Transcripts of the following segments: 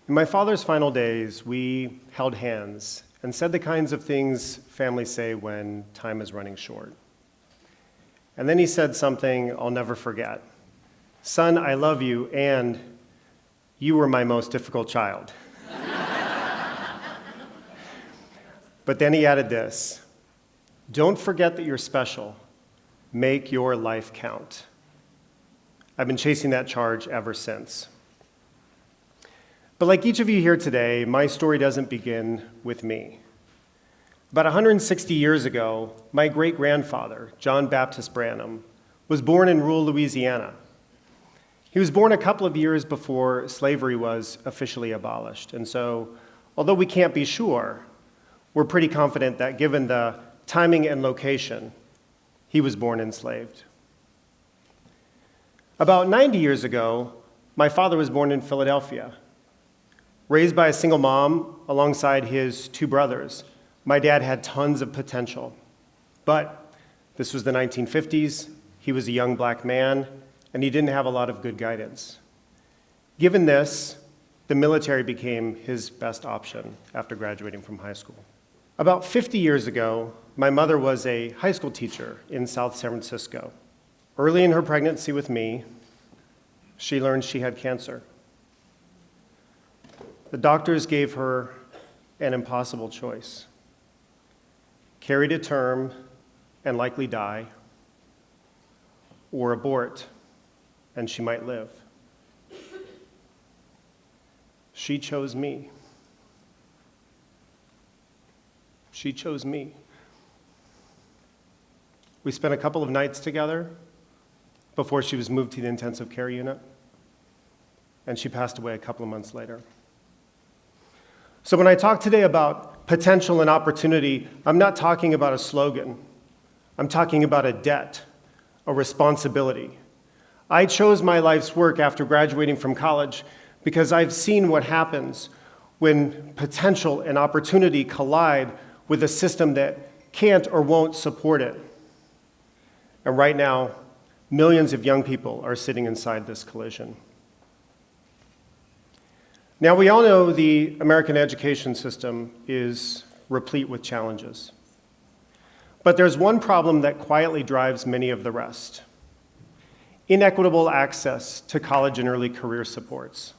In my father's final days, we held hands and said the kinds of things families say when time is running short. And then he said something I'll never forget. "Son, I love you, and you were my most difficult child." But then he added this: "Don't forget that you're special. Make your life count." I've been chasing that charge ever since. But like each of you here today, my story doesn't begin with me. About 160 years ago, my great-grandfather, John Baptist Branam, was born in rural Louisiana. He was born a couple of years before slavery was officially abolished. And so, although we can't be sure, we're pretty confident that given the timing and location, he was born enslaved. About 90 years ago, my father was born in Philadelphia. Raised by a single mom alongside his two brothers, my dad had tons of potential. But this was the 1950s, he was a young black man, and he didn't have a lot of good guidance. Given this, the military became his best option after graduating from high school. About 50 years ago, my mother was a high school teacher in South San Francisco. Early in her pregnancy with me, she learned she had cancer. The doctors gave her an impossible choice: carry to term and likely die, or abort and she might live. She chose me. She chose me. We spent a couple of nights together before she was moved to the intensive care unit, and she passed away a couple of months later. So when I talk today about potential and opportunity, I'm not talking about a slogan. I'm talking about a debt, a responsibility. I chose my life's work after graduating from college because I've seen what happens when potential and opportunity collide with a system that can't or won't support it. And right now, millions of young people are sitting inside this collision. Now, we all know the American education system is replete with challenges. But there's one problem that quietly drives many of the rest: inequitable access to college and early career supports.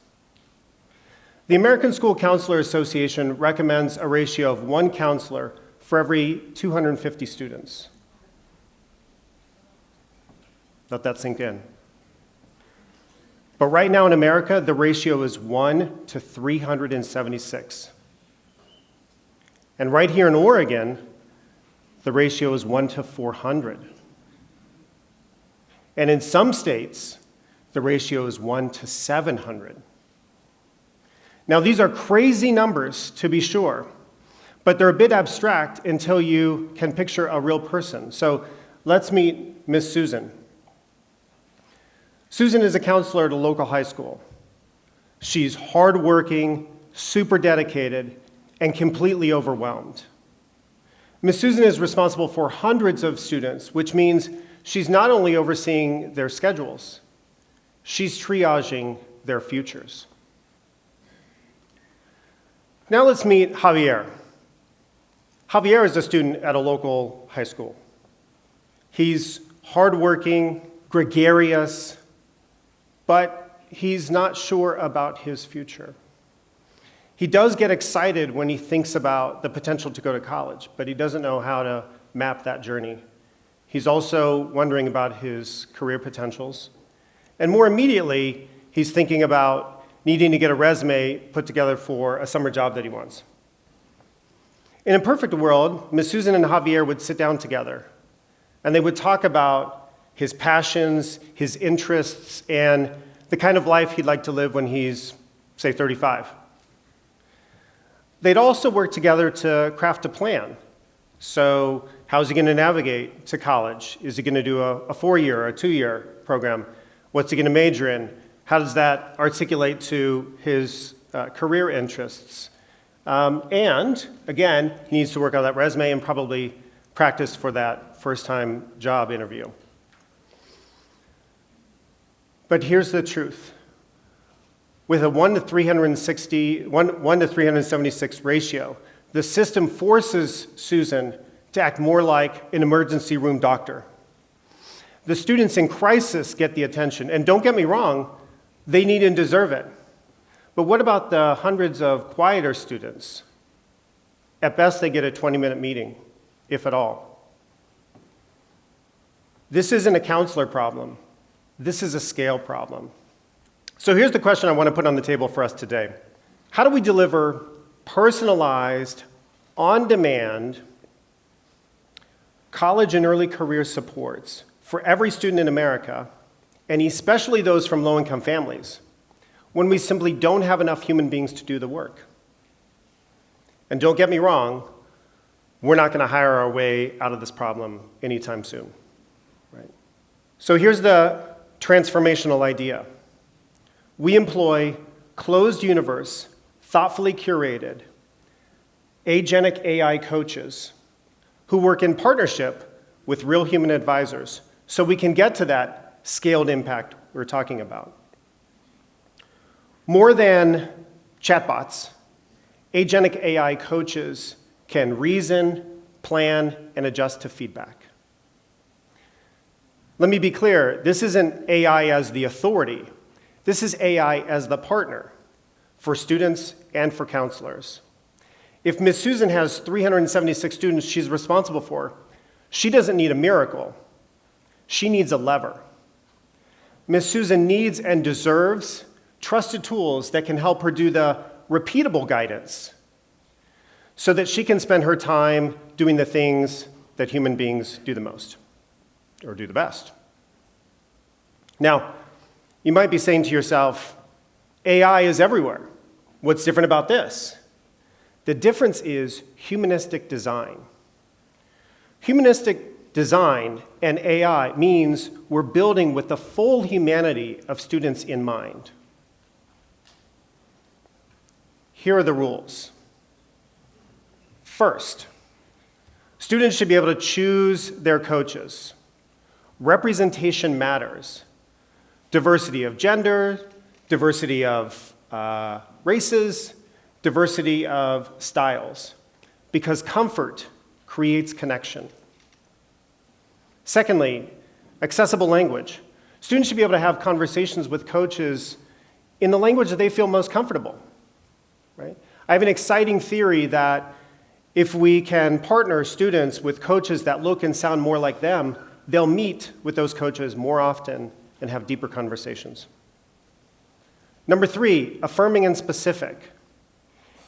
The American School Counselor Association recommends a ratio of 1 counselor for every 250 students. Let that sink in. But right now in America, the ratio is 1 to 376. And right here in Oregon, the ratio is 1 to 400. And in some states, the ratio is 1 to 700. Now, these are crazy numbers, to be sure, but they're a bit abstract until you can picture a real person. So let's meet Miss Susan. Susan is a counselor at a local high school. She's hardworking, super dedicated, and completely overwhelmed. Miss Susan is responsible for hundreds of students, which means she's not only overseeing their schedules, she's triaging their futures. Now let's meet Javier. Javier is a student at a local high school. He's hardworking, gregarious, but he's not sure about his future. He does get excited when he thinks about the potential to go to college, but he doesn't know how to map that journey. He's also wondering about his career potentials. And more immediately, he's thinking about needing to get a resume put together for a summer job that he wants. In a perfect world, Ms. Susan and Javier would sit down together, and they would talk about his passions, his interests, and the kind of life he'd like to live when he's, say, 35. They'd also work together to craft a plan. So how's he going to navigate to college? Is he going to do a 4-year or a 2-year program? What's he going to major in? How does that articulate to his career interests? And again, he needs to work on that resume and probably practice for that first-time job interview. But here's the truth. with a 1 to 376 ratio, the system forces Susan to act more like an emergency room doctor. The students in crisis get the attention, and don't get me wrong, they need and deserve it. But what about the hundreds of quieter students? At best, they get a 20-minute meeting, if at all. This isn't a counselor problem. This is a scale problem. So here's the question I want to put on the table for us today. How do we deliver personalized, on-demand, college and early career supports for every student in America, and especially those from low-income families, when we simply don't have enough human beings to do the work? And don't get me wrong, we're not going to hire our way out of this problem anytime soon. Right? So here's the transformational idea. We employ closed universe, thoughtfully curated, agentic AI coaches who work in partnership with real human advisors so we can get to that scaled impact we're talking about. More than chatbots, agentic AI coaches can reason, plan, and adjust to feedback. Let me be clear, this isn't AI as the authority. This is AI as the partner for students and for counselors. If Ms. Susan has 376 students she's responsible for, she doesn't need a miracle. She needs a lever. Ms. Susan needs and deserves trusted tools that can help her do the repeatable guidance so that she can spend her time doing the things that human beings do the most or do the best. Now, you might be saying to yourself, AI is everywhere. What's different about this? The difference is humanistic design. Humanistic design and AI means we're building with the full humanity of students in mind. Here are the rules. First, students should be able to choose their coaches. Representation matters. Diversity of gender, diversity of races, diversity of styles, because comfort creates connection. Secondly, accessible language. Students should be able to have conversations with coaches in the language that they feel most comfortable. Right? I have an exciting theory that if we can partner students with coaches that look and sound more like them, they'll meet with those coaches more often and have deeper conversations. Number 3, affirming and specific.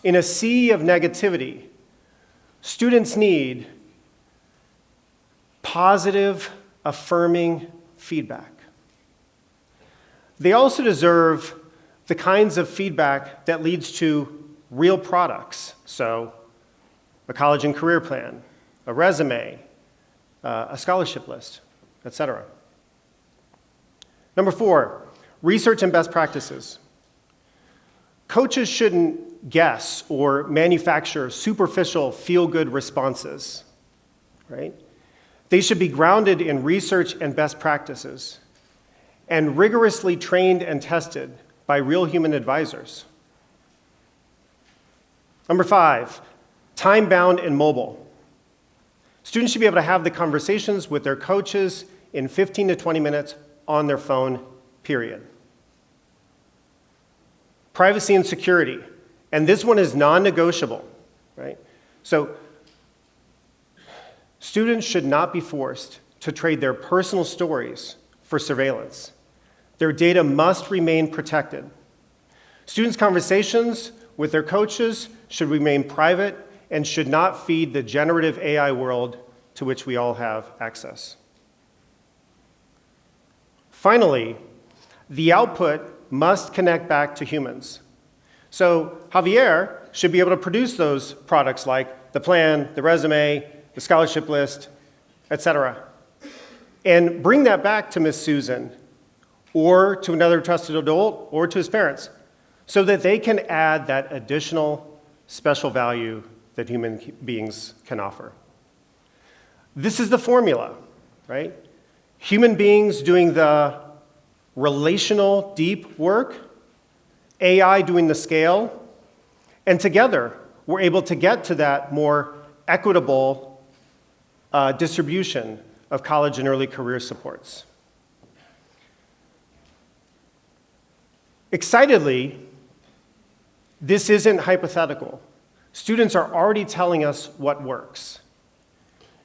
In a sea of negativity, students need positive, affirming feedback. They also deserve the kinds of feedback that leads to real products. So, a college and career plan, a resume, a scholarship list, etc. Number 4, research and best practices. Coaches shouldn't guess or manufacture superficial feel-good responses, right? They should be grounded in research and best practices and rigorously trained and tested by real human advisors. Number 5, time-bound and mobile. Students should be able to have the conversations with their coaches in 15 to 20 minutes on their phone, period. Privacy and security, and this one is non-negotiable, right? So students should not be forced to trade their personal stories for surveillance. Their data must remain protected. Students' conversations with their coaches should remain private and should not feed the generative AI world to which we all have access. Finally, the output must connect back to humans. So Javier should be able to produce those products like the plan, the resume, the scholarship list, etc., and bring that back to Miss Susan or to another trusted adult or to his parents so that they can add that additional special value that human beings can offer. This is the formula, right? Human beings doing the relational, deep work, AI doing the scale, and together we're able to get to that more equitable distribution of college and early career supports. Excitedly, this isn't hypothetical. Students are already telling us what works.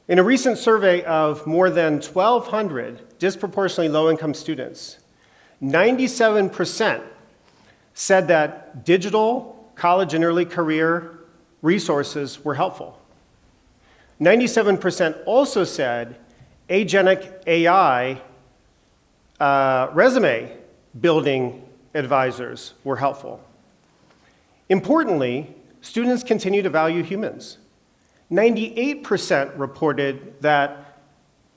In a recent survey of more than 1,200 disproportionately low-income students, 97% said that digital college and early career resources were helpful. 97% also said agentic AI resume building advisors were helpful. Importantly, students continue to value humans. 98% reported that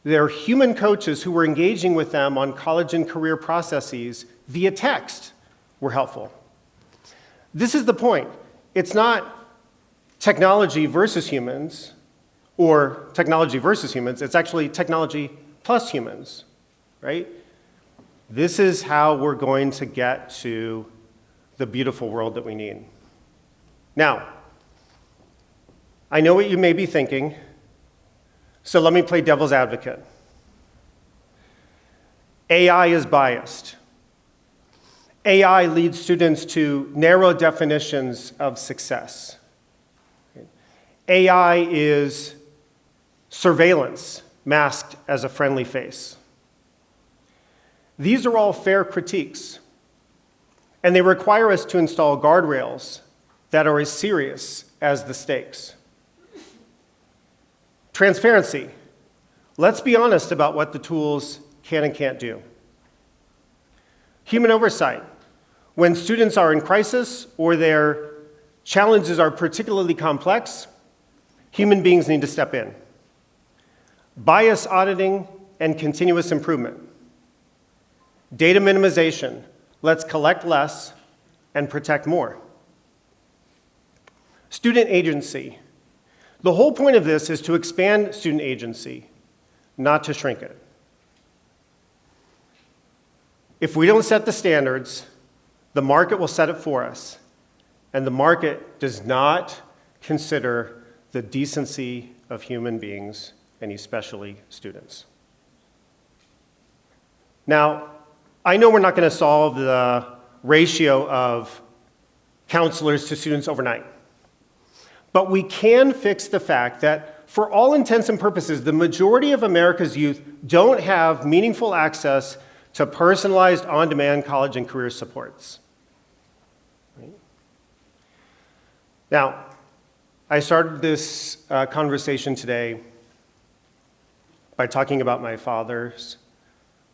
their human coaches who were engaging with them on college and career processes via text were helpful. This is the point. It's not technology versus humans, or technology versus humans. It's actually technology plus humans, right? This is how we're going to get to the beautiful world that we need. Now, I know what you may be thinking, so let me play devil's advocate. AI is biased. AI leads students to narrow definitions of success. AI is surveillance masked as a friendly face. These are all fair critiques, and they require us to install guardrails that are as serious as the stakes. Transparency. Let's be honest about what the tools can and can't do. Human oversight. When students are in crisis or their challenges are particularly complex, human beings need to step in. Bias auditing and continuous improvement. Data minimization. Let's collect less and protect more. Student agency. The whole point of this is to expand student agency, not to shrink it. If we don't set the standards, the market will set it for us, and the market does not consider the decency of human beings, and especially students. Now, I know we're not going to solve the ratio of counselors to students overnight, but we can fix the fact that for all intents and purposes, the majority of America's youth don't have meaningful access to personalized on-demand college and career supports. Right? Now, I started this conversation today by talking about my father's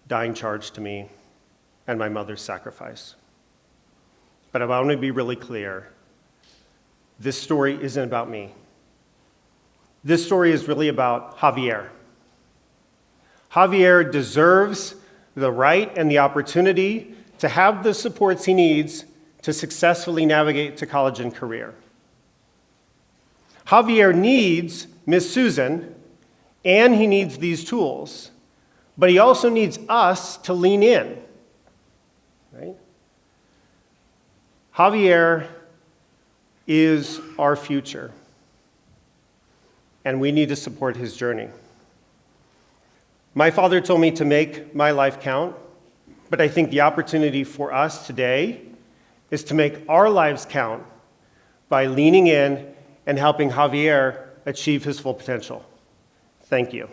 dying charge to me and my mother's sacrifice. But I want to be really clear. This story isn't about me. This story is really about Javier. Javier deserves the right and the opportunity to have the supports he needs to successfully navigate to college and career. Javier needs Miss Susan, and he needs these tools, but he also needs us to lean in. Right? Javier is our future, and we need to support his journey. My father told me to make my life count, but I think the opportunity for us today is to make our lives count by leaning in and helping Javier achieve his full potential. Thank you.